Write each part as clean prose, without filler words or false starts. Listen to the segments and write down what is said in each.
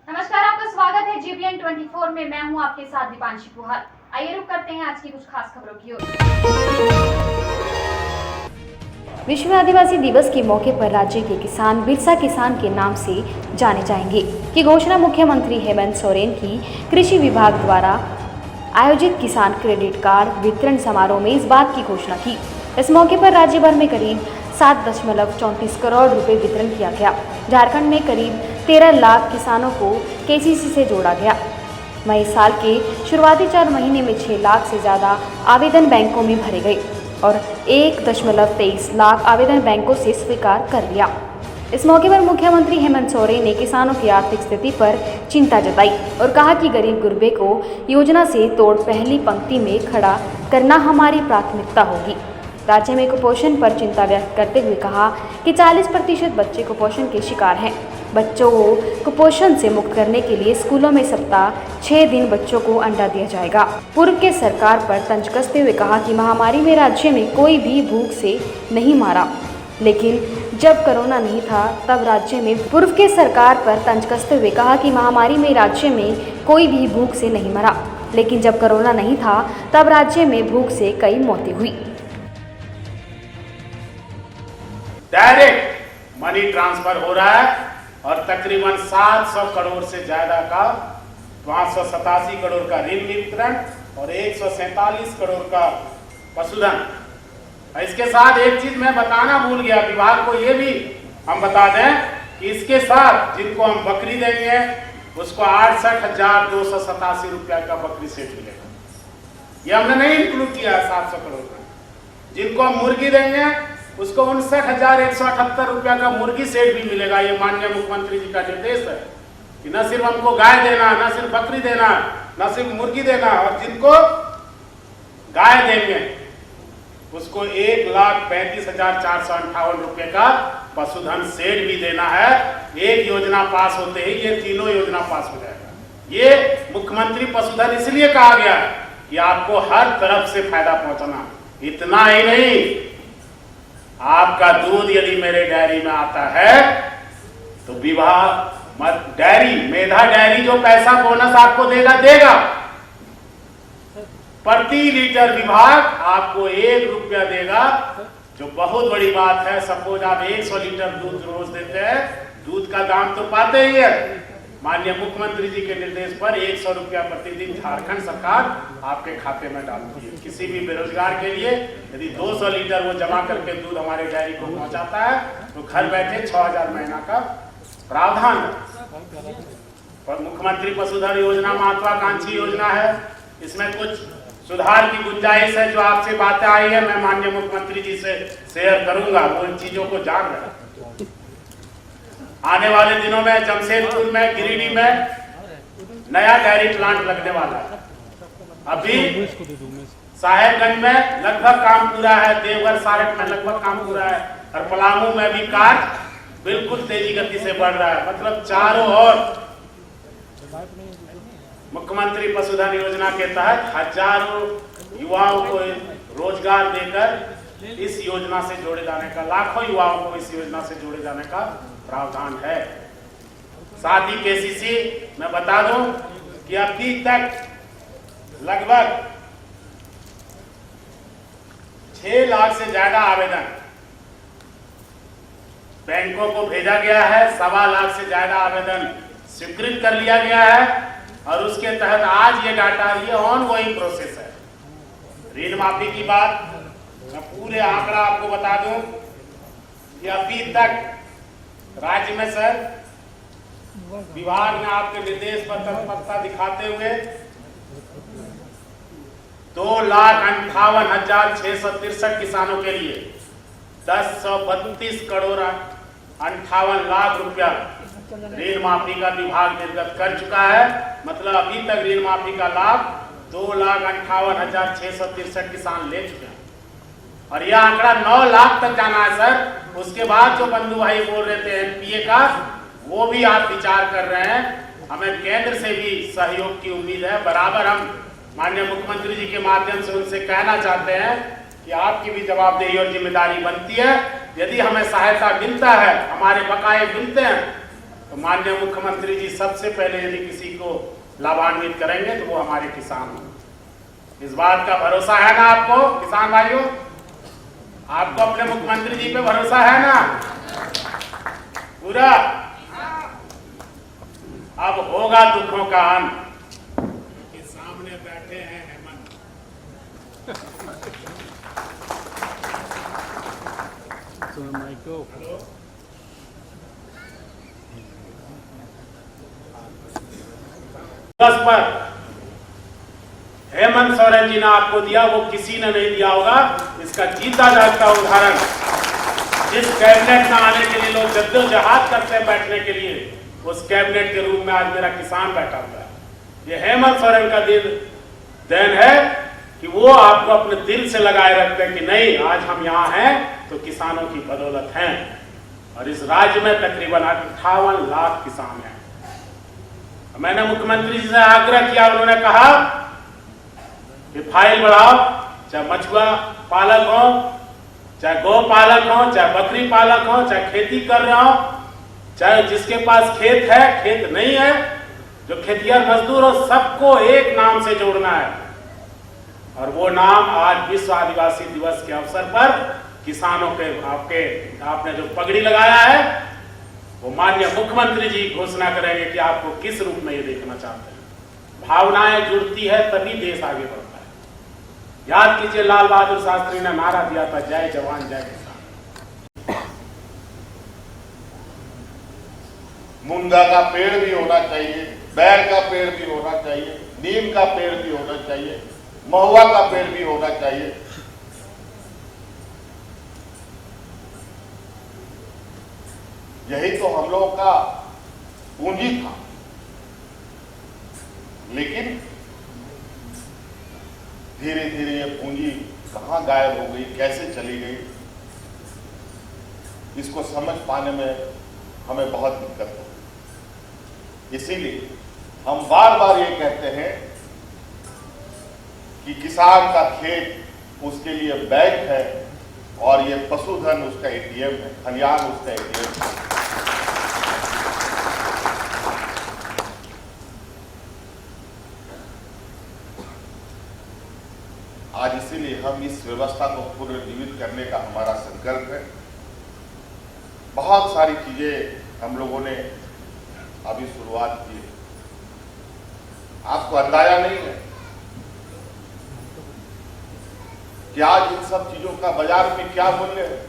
नमस्कार, आपका स्वागत है GBN 24 में। मैं हूं आपके साथ दीपांशी पुहाल। आइए रुक करते हैं आज की कुछ खास खबरों की ओर। विश्व आदिवासी दिवस के मौके पर राज्य के किसान बिरसा किसान के नाम से जाने जाएंगे की घोषणा मुख्यमंत्री हेमंत सोरेन की कृषि विभाग द्वारा आयोजित किसान क्रेडिट कार्ड वितरण समारोह में इस बात की घोषणा की। इस मौके पर राज्य भर में करीब 7.34 करोड़ रुपए वितरण किया गया। झारखंड में करीब 13 लाख किसानों को KCC से जोड़ा गया। मई साल के शुरुआती 4 महीने में 6 लाख से ज़्यादा आवेदन बैंकों में भरे गए और 1.23 लाख आवेदन बैंकों से स्वीकार कर लिया। इस मौके पर मुख्यमंत्री हेमंत सोरेन ने किसानों की आर्थिक स्थिति पर चिंता जताई और कहा कि गरीब गुरबे को योजना से तोड़ पहली पंक्ति में खड़ा करना हमारी प्राथमिकता होगी। राज्य में कुपोषण पर चिंता व्यक्त करते हुए कहा कि 40% बच्चे कुपोषण के शिकार हैं। बच्चों को कुपोषण से मुक्त करने के लिए स्कूलों में सप्ताह 6 दिन बच्चों को अंडा दिया जाएगा। पूर्व के सरकार पर तंज कसते हुए कहा कि महामारी में राज्य में कोई भी भूख से नहीं मारा, लेकिन जब कोरोना नहीं था तब राज्य में पूर्व के सरकार पर तंज कसते हुए कहा कि महामारी में राज्य में कोई भी भूख से नहीं मरा, लेकिन जब कोरोना नहीं था तब राज्य में भूख से कई मौतें हुई। डायरेक्ट मनी ट्रांसफर हो रहा है और तकरीबन 700 करोड़ से ज्यादा का 587 करोड़ का ऋण वितरण और 147 करोड़ का पशुधन। इसके साथ एक चीज मैं बताना भूल गया, विभाग को ये भी हम बता दें कि इसके साथ जिनको हम बकरी देंगे उसको 68,287 रुपया का बकरी सेट मिलेगा। ये हमने नहीं इंक्लूड किया 700 करोड़ का। जिनको हम मुर्गी देंगे उसको 59,178 रुपया का मुर्गी सेट भी मिलेगा। ये माननीय मुख्यमंत्री जी का निर्देश है कि न सिर्फ हमको गाय देना, न सिर्फ बकरी देना, न सिर्फ मुर्गी देना, और जिनको गाय देंगे उसको 1,35,458 रुपये का पशुधन सेट भी देना है। एक योजना पास होते ही ये तीनों योजना पास हो जाएगा। ये मुख्यमंत्री पशुधन इसलिए कहा गया है कि आपको हर तरफ से फायदा पहुंचाना। इतना ही नहीं, आपका दूध यदि मेरे डेयरी में आता है तो विभाग डेयरी मेधा डेयरी जो पैसा बोनस आपको देगा प्रति लीटर विभाग आपको 1 रुपया देगा, जो बहुत बड़ी बात है। सपोज आप 100 लीटर दूध रोज देते हैं, दूध का दाम तो पाते ही है। माननीय मुख्यमंत्री जी के निर्देश पर 100 रुपया प्रतिदिन झारखंड सरकार आपके खाते में डालती है। किसी भी बेरोजगार के लिए यदि 200 लीटर वो जमा करके दूध हमारे डेयरी को पहुंचाता है तो घर बैठे 6,000 महीना का प्रावधान है। और मुख्यमंत्री पशुधन योजना महत्वाकांक्षी योजना है। इसमें कुछ सुधार की गुंजाइश है। जो आपसे बातें आई है मैं माननीय मुख्यमंत्री जी से शेयर करूंगा, वो इन चीजों को जान रहे हैं। आने वाले दिनों में जमशेदपुर में, गिरिडीह में नया डेयरी प्लांट लगने वाला है। अभी साहेबगंज में लगभग काम पूरा है, देवघर सारठ में लगभग काम पूरा है, और पलामू में भी कार्य बिल्कुल तेजी गति से बढ़ रहा है। मतलब चारों ओर मुख्यमंत्री पशुधन योजना के तहत हजारों युवाओं को रोजगार देकर इस योजना से जोड़े जाने का, लाखों युवाओं को इस योजना से जोड़े जाने का प्रावधान है। साथ ही KCC मैं बता दूं कि अभी तक लगभग 6 लाख से ज्यादा आवेदन बैंकों को भेजा गया है। 1.25 लाख से ज्यादा आवेदन स्वीकृत कर लिया गया है, और उसके तहत आज ये डाटा, ये ऑनगोइंग प्रोसेस है। ऋण माफी की बात मैं पूरे आंकड़ा आपको बता दूं कि अभी तक राज्य में सर विभाग ने आपके निर्देश पर तत्परता दिखाते हुए 2,58,663 किसानों के लिए 1032 करोड़ 58 लाख रुपया ऋण माफी का विभाग निर्गत कर चुका है। मतलब अभी तक ऋण माफी का लाभ 2,58,663 किसान ले चुके हैं, और यह आंकड़ा 9 लाख तक जाना है सर। उसके बाद जो बंधु भाई बोल रहे थे NPA का, वो भी आप विचार कर रहे हैं। हमें केंद्र से भी सहयोग की उम्मीद है। बराबर हम माननीय मुख्यमंत्री जी के माध्यम से उनसे कहना चाहते हैं कि आपकी भी जवाबदेही और जिम्मेदारी बनती है। यदि हमें सहायता मिलता है, हमारे बकाये मिलते हैं, तो माननीय मुख्यमंत्री जी सबसे पहले यदि किसी को लाभान्वित करेंगे तो वो हमारे किसान होंगे। इस बात का भरोसा है ना आपको किसान भाइयों? आपको अपने मुख्यमंत्री जी पे भरोसा है ना पूरा? अब होगा दुखों का अंत। के सामने बैठे हैं हेमंत। हेलो, पर हेमंत सोरेन जी ने आपको दिया, वो किसी ने नहीं दिया होगा। इसका जीता जागता उदाहरण, जिस कैबिनेट में आने के लिए लोग जद्दोजहद करते हैं बैठने के लिए, उस कैबिनेट के रूप में आज मेरा किसान बैठा हुआ है। ये हेमंत सोरेन का देन है कि वो आपको अपने दिल से लगाए रखते हैं कि नहीं, आज हम यहाँ हैं तो किसानों की बदौलत हैं। और इस राज्य में तकरीबन 58 लाख किसान हैं। मैंने मुख्यमंत्री जी से आग्रह किया, उन्होंने कहा कि फाइल बढ़ाओ, चाहे मछुआ पालक हो, चाहे गौ पालक हो, चाहे बकरी पालक हो, चाहे खेती कर रहे हो, चाहे जिसके पास खेत है, खेत नहीं है, जो खेतिहर मजदूर हो, सबको एक नाम से जोड़ना है। और वो नाम आज विश्व आदिवासी दिवस के अवसर पर किसानों के आपने जो पगड़ी लगाया है, वो माननीय मुख्यमंत्री जी घोषणा करेंगे कि आपको किस रूप में ये देखना चाहते हैं। भावनाएं जुड़ती है तभी देश आगे बढ़ता है। याद कीजिए, लाल बहादुर शास्त्री ने नारा दिया था, जय जवान जय किसान। मुनगा का पेड़ भी होना चाहिए, बैर का पेड़ भी होना चाहिए, नीम का पेड़ भी होना चाहिए, महुआ का पेड़ भी होना चाहिए। यही तो हम लोगों का पूंजी था। लेकिन धीरे धीरे ये पूंजी कहां गायब हो गई, कैसे चली गई, इसको समझ पाने में हमें बहुत दिक्कत हो। इसीलिए हम बार बार ये कहते हैं कि किसान का खेत उसके लिए बैंक है और ये पशुधन उसका एटीएम है, खलियान उसका एटीएम है। आज इसीलिए हम इस व्यवस्था को पुनर्जीवित करने का हमारा संकल्प है। बहुत सारी चीजें हम लोगों ने अभी शुरुआत की है। आपको अंदाजा नहीं है कि आज इन सब चीजों का बाजार में क्या मूल्य है।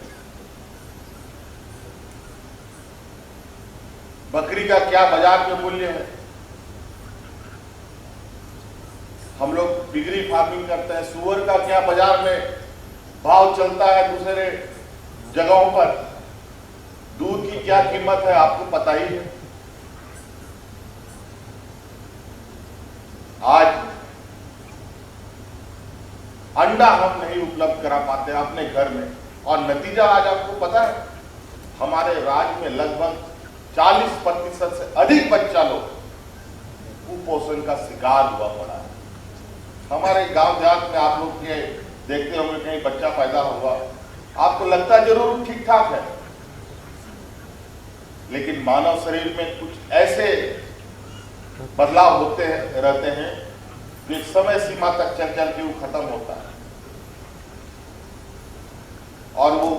बकरी का क्या बाजार में मूल्य है। हम लोग पिगरी फार्मिंग करते हैं, सुअर का क्या बाजार में भाव चलता है, दूसरे जगहों पर दूध की क्या कीमत है, आपको पता ही है। आज अंडा हम नहीं उपलब्ध करा पाते अपने घर में, और नतीजा आज आपको पता है, हमारे राज्य में लगभग 40% से अधिक बच्चा लोग कुपोषण का शिकार हुआ पड़ा है। हमारे गांव देहात में आप लोग के देखते होंगे, कहीं बच्चा पैदा हुआ, आपको लगता है जरूर ठीक ठाक है, लेकिन मानव शरीर में कुछ ऐसे बदलाव होते हैं, रहते हैं, जो समय सीमा तक चल चल के वो खत्म होता है और वो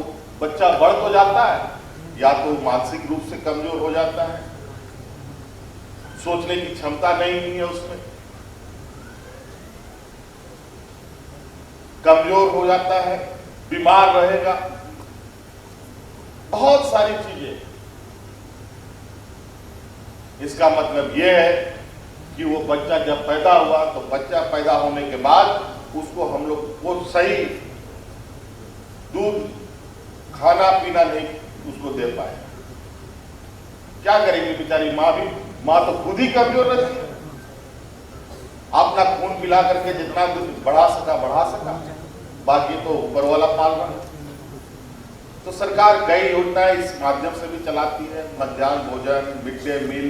बच्चा बढ़ तो जाता है, या तो मानसिक रूप से कमजोर हो जाता है, सोचने की क्षमता नहीं है उसमें, कमजोर हो जाता है, बीमार रहेगा, बहुत सारी चीजें। इसका मतलब यह है कि वो बच्चा जब पैदा हुआ तो बच्चा पैदा होने के बाद उसको हम लोग वो सही दूध खाना पीना नहीं उसको दे पाए। क्या करेंगे बेचारी माँ तो खुद ही कमजोर रहती है, अपना खून पिला करके जितना दूध बढ़ा सका, बाकी तो ऊपर वाला पाल रहा है। तो सरकार कई योजनाएं इस माध्यम से भी चलाती है, मध्याह्न भोजन, मिड डे मील,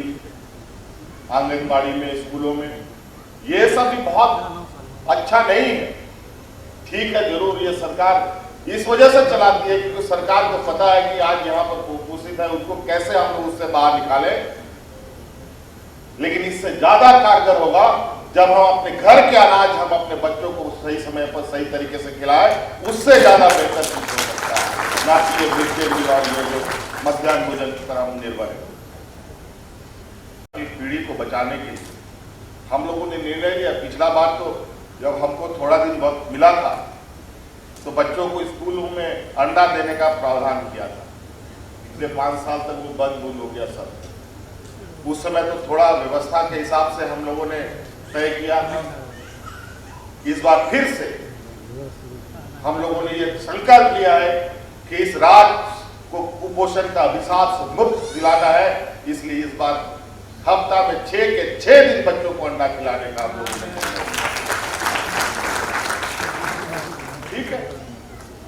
आंगनबाड़ी में, स्कूलों में। ये सब भी बहुत अच्छा नहीं है, ठीक है, जरूर ये सरकार इस वजह से चलाती है क्योंकि सरकार को पता है कि आज यहाँ पर कुपोषित है, उसको कैसे हम लोग उससे बाहर निकालें लेकिन इससे ज्यादा कारगर होगा जब हम अपने घर के अनाज हम अपने बच्चों को सही समय पर सही तरीके से खिलाएं, उससे ज्यादा बेहतर चीज हो सकता है, ना कि ये मिड डे मील और ये जो मध्याह्न भोजन की तरह हम निर्भर है। पीढ़ी को बचाने के लिए हम लोगों ने निर्णय लिया। पिछला बार तो जब हमको थोड़ा दिन वक्त मिला था तो बच्चों को स्कूलों में अंडा देने का प्रावधान किया था। पिछले 5 साल तक वो बंद हो गया सब। उस समय तो थोड़ा व्यवस्था के हिसाब से हम लोगों ने तय किया था। इस बार फिर से हम लोगों ने ये संकल्प लिया है कि इस राज्य को कुपोषण का अभिशाप से मुक्त दिलाना है। इसलिए इस बार हफ्ता में 6 के 6 दिन बच्चों को अंडा खिलाने का हम लोग, ठीक है।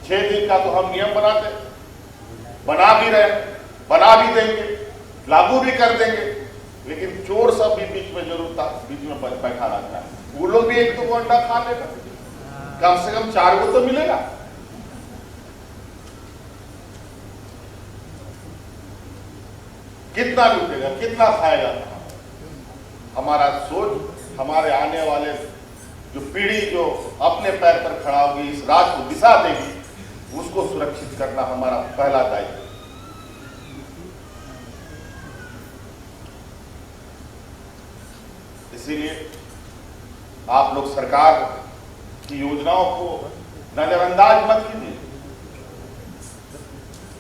6 दिन का तो हम नियम बना भी रहे, बना भी देंगे, लागू भी कर देंगे। लेकिन चोर सब भी बीच में जरूर था, बीच में बैठा रहता है। वो लोग भी 1-2 अंडा खा लेगा, कम से कम 4 को तो मिलेगा। कितना लूटेगा, कितना खाएगा? हमारा सोच, हमारे आने वाले जो पीढ़ी जो अपने पैर पर खड़ा होगी, इस राज्य को दिशा देगी, उसको सुरक्षित करना हमारा पहला दायित्व है। इसीलिए आप लोग सरकार की योजनाओं को नजरअंदाज मत कीजिए।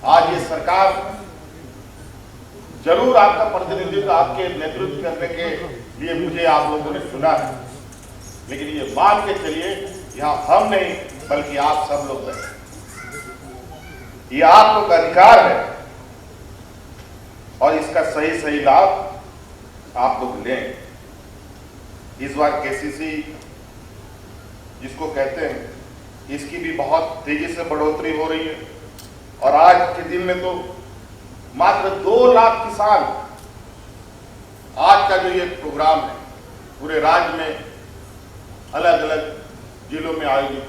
आज ये सरकार जरूर आपका प्रतिनिधित्व, आपके नेतृत्व करने के लिए मुझे आप लोगों ने चुना है, लेकिन ये मान के चलिए यहां हम नहीं बल्कि आप सब लोग हैं। ये आप लोग का अधिकार है और इसका सही लाभ आप लोग लें। इस बार केसीसी जिसको कहते हैं, इसकी भी बहुत तेजी से बढ़ोतरी हो रही है और आज के दिन में तो मात्र 2 लाख किसान, आज का जो ये प्रोग्राम है पूरे राज्य में अलग अलग जिलों में आयोजित,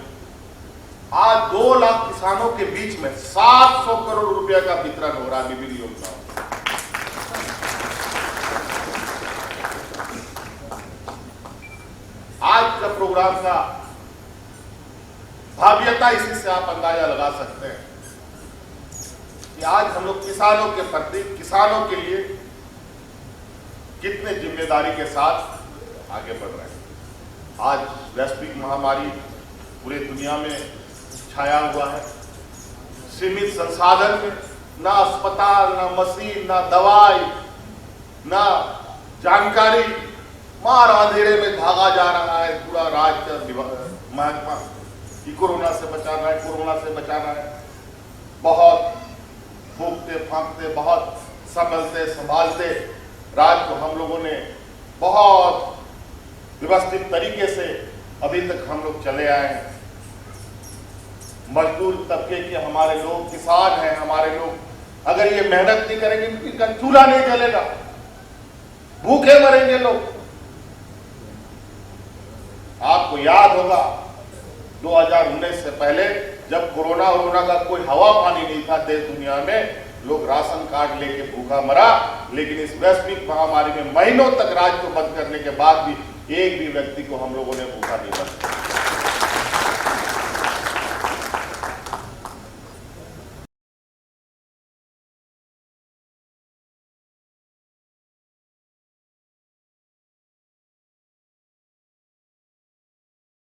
आज 2 लाख किसानों के बीच में 700 करोड़ रुपया का वितरण हो रहा है विभिन्न योजनाओं। आज का प्रोग्राम का भव्यता इसी से आप अंदाजा लगा सकते हैं कि आज हम लोग किसानों के प्रति, किसानों के लिए कितने जिम्मेदारी के साथ आगे बढ़ रहे हैं। आज वैश्विक महामारी पूरे दुनिया में छाया हुआ है। सीमित संसाधन में ना अस्पताल, ना मशीन, ना दवाई, ना जानकारी, मार अंधेरे में भागा जा रहा है पूरा राज्य महकमा कि कोरोना से बचाना है, कोरोना से बचाना है। बहुत फूंकते फांकते, बहुत संभालते राज्य को हम लोगों ने बहुत व्यवस्थित तरीके से अभी तक हम लोग चले आए हैं। मजदूर तबके के हमारे लोग, किसान हैं हमारे लोग, अगर ये मेहनत नहीं करेंगे इनका चूल्हा नहीं जलेगा, भूखे मरेंगे लोग। आपको याद होगा 2019 से पहले जब कोरोना का कोई हवा पानी नहीं था देश दुनिया में, लोग राशन कार्ड लेके भूखा मरा। लेकिन इस वैश्विक महामारी में महीनों तक राज्य को बंद करने के बाद भी एक भी व्यक्ति को हम लोगों ने भूखा नहीं मरा।